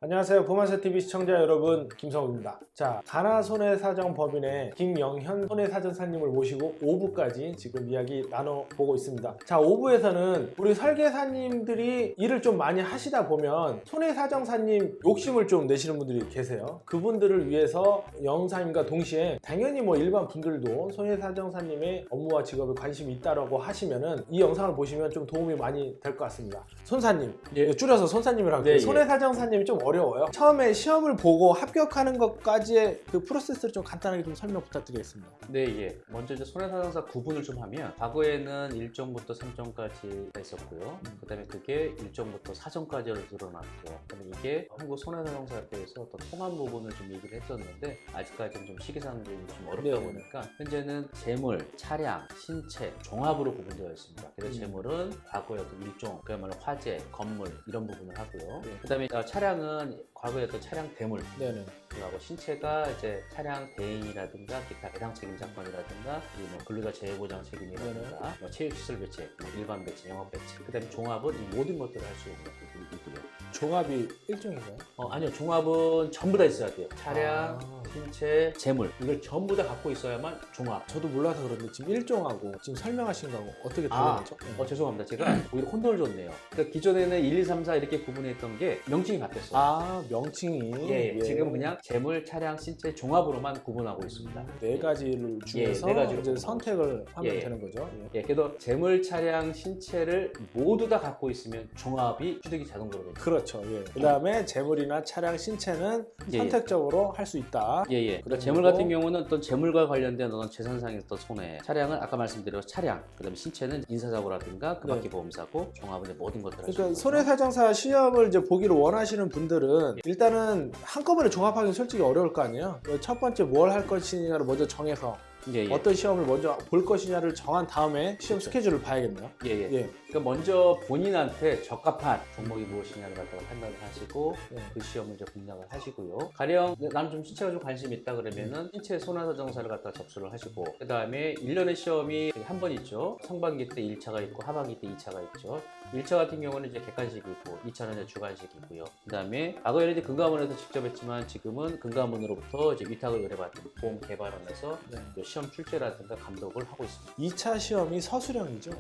안녕하세요. 보만사TV 시청자 여러분, 김성우입니다. 자, 가나손해사정법인의 김영현 손해사정사님을 모시고 5부까지 지금 이야기 나눠보고 있습니다. 자, 5부에서는 우리 설계사님들이 일을 좀 많이 하시다 보면 손해사정사님 욕심을 좀 내시는 분들이 계세요. 그분들을 위해서 영사님과 동시에 당연히 뭐 일반 분들도 손해사정사님의 업무와 직업에 관심이 있다라고 하시면은 이 영상을 보시면 좀 도움이 많이 될 것 같습니다. 손사님, 줄여서 손사님이라고 해요. 손해사정사님이 좀 어려워요. 처음에 시험을 보고 합격하는 것까지의 그 프로세스를 좀 간단하게 좀 설명 부탁드리겠습니다. 네, 먼저 이제 손해사정사 구분을 좀 하면 과거에는 1점부터 3점까지 했었고요. 그다음에 그게 1점부터 4점까지로 늘어났고, 그다음에 이게 한국 손해사정사학회에서 어떤 통합 부분을 좀 얘기를 했었는데 아직까지는 좀 시기상들이 좀 어렵다 보니까 현재는 재물, 차량, 신체 종합으로 구분되어 있습니다. 그래서 재물은 과거의 어떤 일종, 그야말로 화재, 건물 이런 부분을 하고요. 그다음에 차량은 과거의 어떤 차량 대물, 그리고 신체가 이제 차량 대행이라든가 기타 배당 책임 사건이라든가 그리고 뭐 근로자 재해보장 책임이라든가 뭐 체육시설 배치, 일반 배치, 영업 배치, 그다음에 종합은 이 모든 것들을 할 수 있는 것들이 있고요. 종합이 일종인가요? 아니요, 종합은 전부 다 있어야 돼요. 차량, 신체, 재물 이걸 전부 다 갖고 있어야만 종합. 저도 몰라서 그런데 지금 일종하고 지금 설명하신 거하고 어떻게 다른 거죠? 죄송합니다. 제가 오히려 혼돈을 줬네요. 그러니까 기존에는 1, 2, 3, 4 이렇게 구분했던 게 명칭이 바뀌었어요. 명칭이. 지금 그냥 재물, 차량, 신체 종합으로만 구분하고 있습니다. 네 가지를 중에서 네 가지로 이제 선택을 하면 되는 거죠. 그래서 재물, 차량, 신체를 모두 다 갖고 있으면 종합이 취득이 자동으로 됩니다. 그렇죠. 그 다음에 재물이나 차량, 신체는 선택적으로 할 수 있다. 그러니까 재물 같은 경우는 어떤 재물과 관련된 어떤 재산상의 어떤 손해, 차량은 아까 말씀드린 차량, 그다음에 신체는 인사사고라든가 그바퀴 보험사고, 종합은 이제 모든 것들을 할 수 그러니까 있는 손해사정사 시험을 이제 보기를 원하시는 분들은 일단은 한꺼번에 종합하기는 솔직히 어려울 거 아니에요. 첫 번째 뭘 할 것이냐를 먼저 정해서 어떤 시험을 먼저 볼 것이냐를 정한 다음에 시험 스케줄을 봐야겠네요. 그러니까 먼저 본인한테 적합한 종목이 무엇이냐를 갖다가 판단을 하시고 그 시험을 이제 공략을 하시고요. 가령 나는 좀 신체가 좀 관심이 있다 그러면은 신체 손해사정사를 갖다가 접수를 하시고, 그 다음에 1년의 시험이 한 번 있죠. 상반기 때 1차가 있고 하반기 때 2차가 있죠. 1차 같은 경우는 이제 객관식이 있고 2차는 이제 주관식이고요. 그 다음에 과거에는 이제 금감원에서 직접 했지만 지금은 금감원으로부터 이제 위탁을 의뢰받은 보험 개발원에서 시험 출제라든가 감독을 하고 있습니다. 2차 시험이 서술형이죠?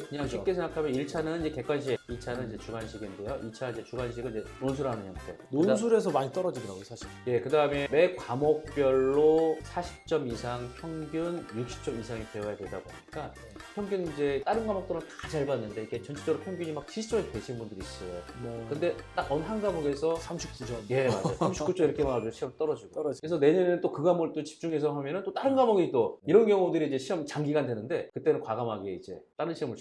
그냥 쉽게 생각하면 1차는 이제 객관식, 2차는 이제 주관식인데요. 2차 이제 주관식은 이제 논술하는 형태. 논술에서 많이 떨어지더라고요, 사실. 그 다음에 매 과목별로 40점 이상, 평균 60점 이상이 되어야 되다 보니까 평균 이제 다른 과목들은 다 잘 봤는데 이게 전체적으로 평균이 막 70점이 되신 분들이 있어요. 근데 딱 어느 한 과목에서 39점. 맞아요. 39점 이렇게 나와서 시험 떨어지고. 그래서 내년에는 또 그 과목을 또 집중해서 하면은 또 다른 과목이 또 이런 경우들이 이제 시험 장기간 되는데 그때는 과감하게 이제 다른 시험을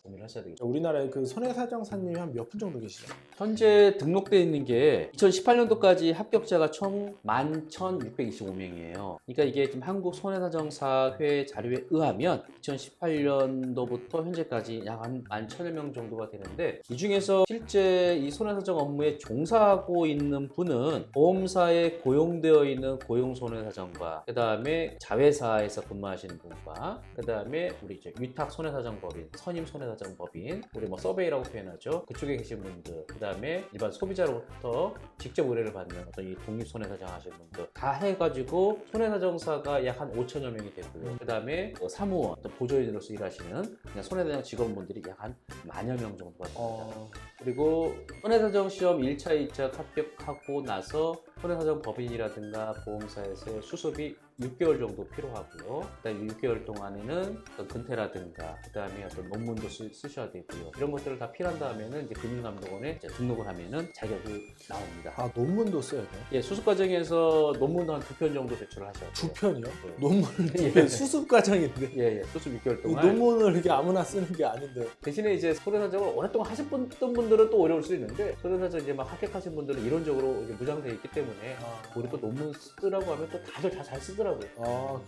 고민을 하셔야 되겠죠. 우리나라에 그 손해사정사님이 한 몇 분 정도 계시죠? 현재 등록되어 있는 게 2018년도까지 합격자가 총 11,625명이에요. 그러니까 이게 지금 한국 손해사정사회 자료에 의하면 2018년도부터 현재까지 약 한 11,000여 명 정도가 되는데, 이 중에서 실제 이 손해사정 업무에 종사하고 있는 분은 보험사에 고용되어 있는 고용손해사정과, 그 다음에 자회사에서 근무하시는 분과, 그 다음에 우리 이제 위탁 손해사정법인, 선임 손해사정법인, 우리 뭐 서베이라고 표현하죠. 그쪽에 계신 분들, 그 다음에 일반 소비자로부터 직접 의뢰를 받는 어떤 이 독립 손해사정 하시는 분들 다 해가지고 손해사정사가 약 한 5천여 명이 되고요. 그 다음에 사무원, 또 보조인으로서 일하시는 그냥 손해사정 직원분들이 약 한 10,000여 명 정도가 됩니다. 그리고 손해사정 시험 1차, 2차 합격하고 나서 손해사정 법인이라든가 보험사에서 수습이 6개월 정도 필요하고요. 그다음에 6개월 동안에는 어떤 근태라든가 그다음에 어떤 논문도 쓰셔야 되고요. 이런 것들을 다 필요한 다음에는 이제 금융감독원에 이제 등록을 하면은 자격이 나옵니다. 논문도 써야 돼요? 수습 과정에서 논문도 한 2편 정도 제출을 하셔야 돼요. 2편이요? 논문을 2편 수습 과정인데? 수습 6개월 동안. 논문을 이렇게 아무나 쓰는 게 아닌데. 대신에 이제 손해사정을 오랫동안 하셨던 분들은 또 어려울 수 있는데, 손해사정 이제 막 합격하신 분들은 이론적으로 이제 무장되어 있기 때문에 우리 또 논문 쓰라고 하면 또 다들 다 잘 쓰더라고요.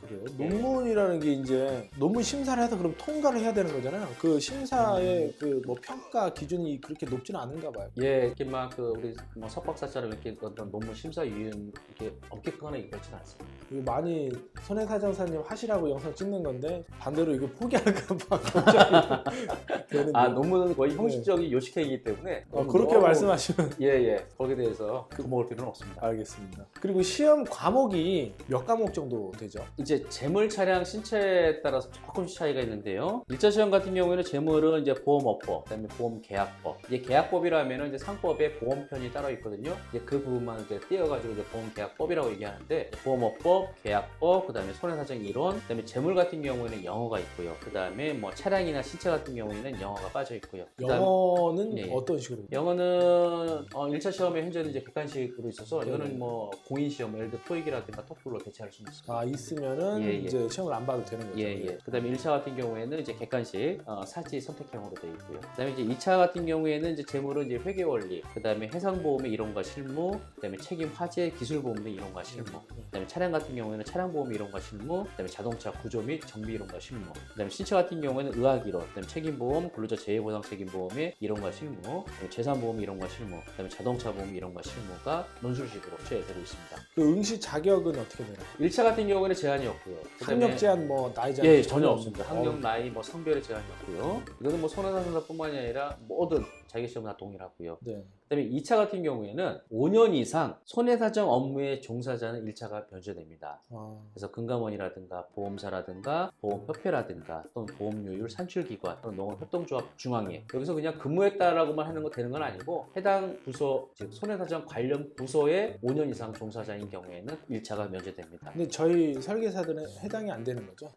그래요? 논문이라는 게 이제 논문 심사를 해서 그럼 통과를 해야 되는 거잖아요. 그 심사의 그 뭐 평가 기준이 그렇게 높지는 않은가 봐요. 이렇게 막 그 우리 뭐 석박사처럼 이렇게 어떤 논문 심사 유연 이렇게 엄격하거나 그렇지는 않습니다. 이거 많이 손해사정사님 하시라고 영상 찍는 건데 반대로 이거 포기할까 봐 걱정이 되는데. 논문은 거의 형식적인 요식행위이기 때문에 그렇게 너무- 말씀하시면 예. 거기에 대해서 먹을 필요는 없습니다. 알겠습니다. 그리고 시험 과목이 몇 과목 정도 되죠? 이제 재물 차량 신체에 따라서 조금씩 차이가 있는데요. 1차 시험 같은 경우에는 재물은 이제 보험업법, 그다음에 보험계약법. 이제 계약법이라면은 이제 상법에 보험편이 따로 있거든요. 이제 그 부분만 이제 떼어가지고 이제 보험계약법이라고 얘기하는데 보험업법, 계약법, 그다음에 손해사정 이론, 그다음에 재물 같은 경우에는 영어가 있고요. 그다음에 뭐 차량이나 신체 같은 경우에는 영어가 빠져 있고요. 영어는 예. 어떤 식으로? 영어는 1차 시험에 현재는 이제 객관식으로 있어서 네. 이거는 뭐 공인 시험, 예를 들어 토익이라든가 토플로 대체할 수 있습니다. 있으면은 예. 이제 시험을 안 봐도 되는 거죠. 예. 그다음에 1차 같은 경우에는 이제 객관식 사지 선택형으로 되어 있고요. 그다음에 이제 2차 같은 경우에는 이제 재물은 이제 회계 원리, 그다음에 해상보험의 이론과 실무, 그다음에 책임 화재 기술보험의 이론과 실무, 그다음에 차량 같은 경우에는 차량보험 이론과 실무, 그다음에 자동차 구조 및 정비 이론과 실무, 그다음에 신체 같은 경우에는 의학 이론, 그다음에 책임보험, 근로자 재해보상 책임보험의 이론과 실무, 그다음에 재산보험 이론과 실무, 그다음에 자동차 보험 이론과 실무가 논술식으로 처해되고 있습니다. 그 응시 자격은 어떻게 되나요? 1차 같은 경우에는 제한이 없고요. 학력 제한, 뭐 나이 제한? 예, 전혀 없습니다. 학력, 나이, 뭐 성별의 제한이 없고요. 이거는 뭐 손해사정사뿐만이 아니라 모든 자격시험 다 동일하고요. 네. 그다음에 2차 같은 경우에는 5년 이상 손해사정 업무에 종사자는 1차가 면제됩니다. 그래서 금감원이라든가 보험사라든가 보험협회라든가 또는 보험료율 산출기관 또는 농업협동조합 중앙회 여기서 그냥 근무했다라고만 하는 거 되는 건 아니고 해당 부서 즉 손해사정 관련 부서에 5년 이상 종사자인 경우에는 1차가 면제됩니다. 근데 저희 설계사들은 해당이 안 되는 거죠?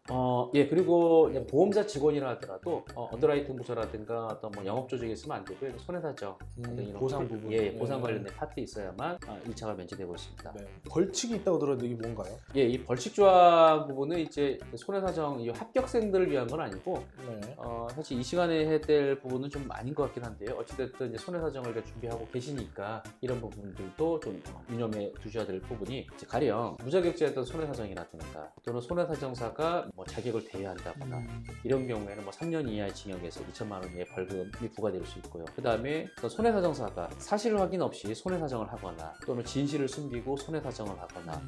예, 그리고 이제 보험사 직원이라 하더라도 언더라이팅 부서라든가 어떤 뭐 영업조직에 있으면 안 되고요. 보상사정 이런 보상 부분. 예, 보상 관련된 파트 있어야만 1차가 면제되고 있습니다. 네. 벌칙이 있다고 들었는데 이게 뭔가요? 예, 이 벌칙 조항 부분은 이제 손해사정 이 합격생들을 위한 건 아니고 네. 사실 이 시간에 해야 될 부분은 좀 아닌 것 같긴 한데요. 어찌됐든 이제 손해사정을 준비하고 계시니까 이런 부분들도 좀 유념해 두셔야 될 부분이 이제 가령 무자격자였던 손해사정이라든가 또는 손해사정사가 뭐 자격을 대여한다거나 이런 경우에는 뭐 3년 이하의 징역에서 2천만 원 이하의 벌금이 부과될 수 있고요. 그 다음에 손해사정사가 사실 확인 없이 손해사정을 하거나 또는 진실을 숨기고 손해사정을 하거나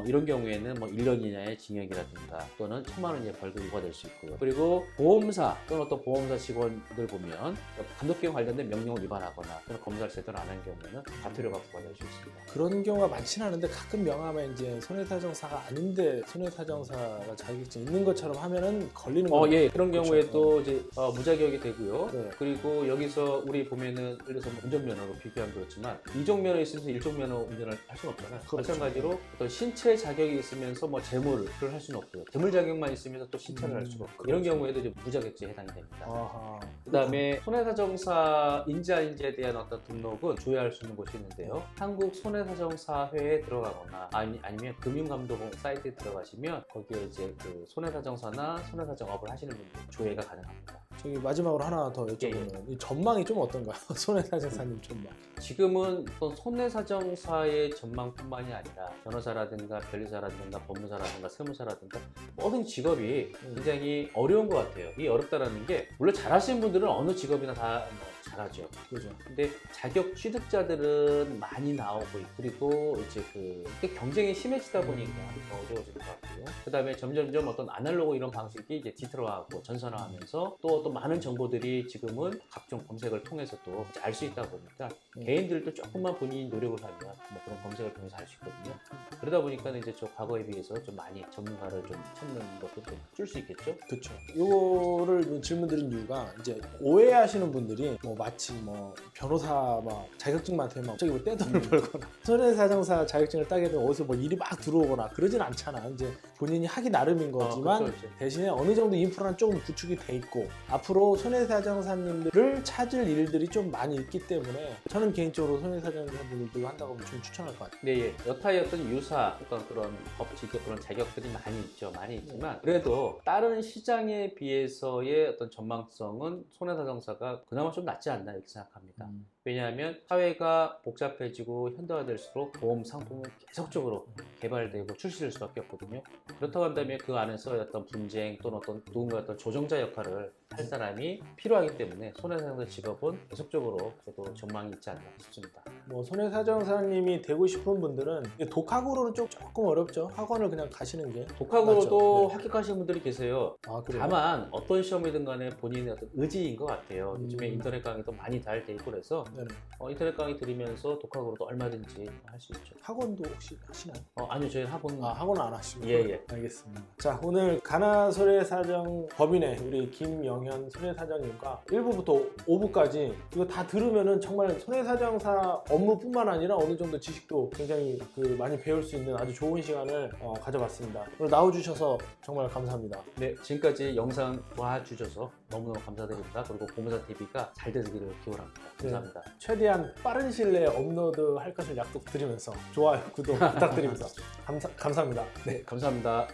이런 경우에는 뭐 1년 이하의 징역이라든가 또는 1,000만 원 이하의 벌금이 부과될 수 있고요. 그리고 보험사 또는 어떤 보험사 직원들 보면 감독기관 관련된 명령을 위반하거나 또는 검사를 제대로 안 한 경우에는 과태료가 부과될 수 있습니다. 그런 경우가 많지는 않은데 가끔 명함에 이제 손해사정사가 아닌데 손해사정사가 자격증 있는 것처럼 하면은 걸리는 거예요. 예, 그런 그렇죠. 경우에도 이제 무자격이 되고요. 네. 그리고 여기서 우리 보면은 예를 들어서 운전면허로 비교하면 그렇지만 이종면허 있으면서 일종면허 운전을 할 수는 없잖아요. 그렇죠. 마찬가지로 어떤 신체 자격이 있으면서 뭐 재물을 할 수는 없고요. 재물 자격만 있으면서 또 신체를 할 수가 없고 이런 그렇죠. 경우에도 이제 무자격죄에 해당이 됩니다. 아하. 그다음에 손해사정사 인지인재에 대한 어떤 등록은 조회할 수 있는 곳이 있는데요. 한국 손해사정사회에 들어가거나 아니면 금융감독원 사이트에 들어가시면 거기에 이제 그 손해사정사나 손해사정업을 하시는 분들 조회가 가능합니다. 저기 마지막으로 하나 더 여쭤보면 이 전망이 좀 어떤가요? 손해사정사님 전망. 지금은 또 손해사정사의 전망뿐만이 아니라 변호사라든가 변리사라든가 법무사라든가 세무사라든가 모든 직업이 굉장히 어려운 것 같아요. 이 어렵다라는 게 물론 잘하시는 분들은 어느 직업이나 다 잘하죠. 그죠. 근데 자격 취득자들은 많이 나오고 있고 그리고 이제 이게 경쟁이 심해지다 보니까 더 어려워질 것 같고요. 그다음에 점점점 어떤 아날로그 이런 방식이 이제 뒤틀어가고 전선화하면서 또 많은 정보들이 지금은 각종 검색을 통해서 또 알 수 있다 보니까 개인들도 조금만 본인이 노력을 하면 뭐 그런 검색을 통해서 알 수 있거든요. 그러다 보니까 이제 저 과거에 비해서 좀 많이 전문가를 좀 찾는 것도 좀 줄 수 있겠죠. 그렇죠. 요거를 질문 드린 이유가 이제 오해하시는 분들이 뭐 마치 뭐 변호사 막 자격증만 되면 갑자기 뭐 떼돈을 벌거나 손해사정사 자격증을 따게 되면 어디서 뭐 일이 막 들어오거나 그러진 않잖아. 이제 본인이 하기 나름인 거지만 그렇죠. 대신에 어느 정도 인프라는 조금 구축이 돼 있고 앞으로 손해사정사님들을 찾을 일들이 좀 많이 있기 때문에 저는 개인적으로 손해사정사분들도 한다고 하면 좀 추천할 것 같아요. 네, 여타의 어떤 유사 어떤 그런 법칙 그런 자격들이 많이 있죠. 많이 있지만 그래도 다른 시장에 비해서의 어떤 전망성은 손해사정사가 그나마 좀 낫지 않나 이렇게 생각합니다. 왜냐하면 사회가 복잡해지고 현대화될수록 보험 상품은 계속적으로 개발되고 출시될 수밖에 없거든요. 그렇다고 한다면 그 안에서 어떤 분쟁 또는 어떤 누군가 어떤 조정자 역할을 할 사람이 필요하기 때문에 손해사정사 직업은 계속적으로 그래도 전망이 있지 않나 싶습니다. 뭐 손해사정사님이 되고 싶은 분들은 이게 독학으로는 조금 어렵죠. 학원을 그냥 가시는 게 독학으로도 맞죠? 합격하시는 분들이 계세요. 아, 그래요? 다만 어떤 시험이든 간에 본인의 어떤 의지인 것 같아요. 요즘에 음. 인터넷 강의도 많이 잘 돼 있고 그래서 네네. 인터넷 강의 들으면서 독학으로도 얼마든지 할 수 있죠. 학원도 혹시 하시나요? 아니요, 저희 학원 학원은 안 하시고. 예. 알겠습니다. 자, 오늘 가나 손해사정 법인의 우리 김영현 손해사정님과 1부부터 5부까지 이거 다 들으면은 정말 손해사정사 업무뿐만 아니라 어느 정도 지식도 굉장히 많이 배울 수 있는 아주 좋은 시간을 가져봤습니다. 오늘 나와주셔서 정말 감사합니다. 네, 지금까지 영상 봐주셔서 너무너무 감사드립니다. 그리고 보험사TV가 잘 되기를 기원합니다. 감사합니다. 최대한 빠른 시일 내에 업로드 할 것을 약속드리면서 좋아요, 구독 부탁드립니다. 감사합니다. 네, 감사합니다.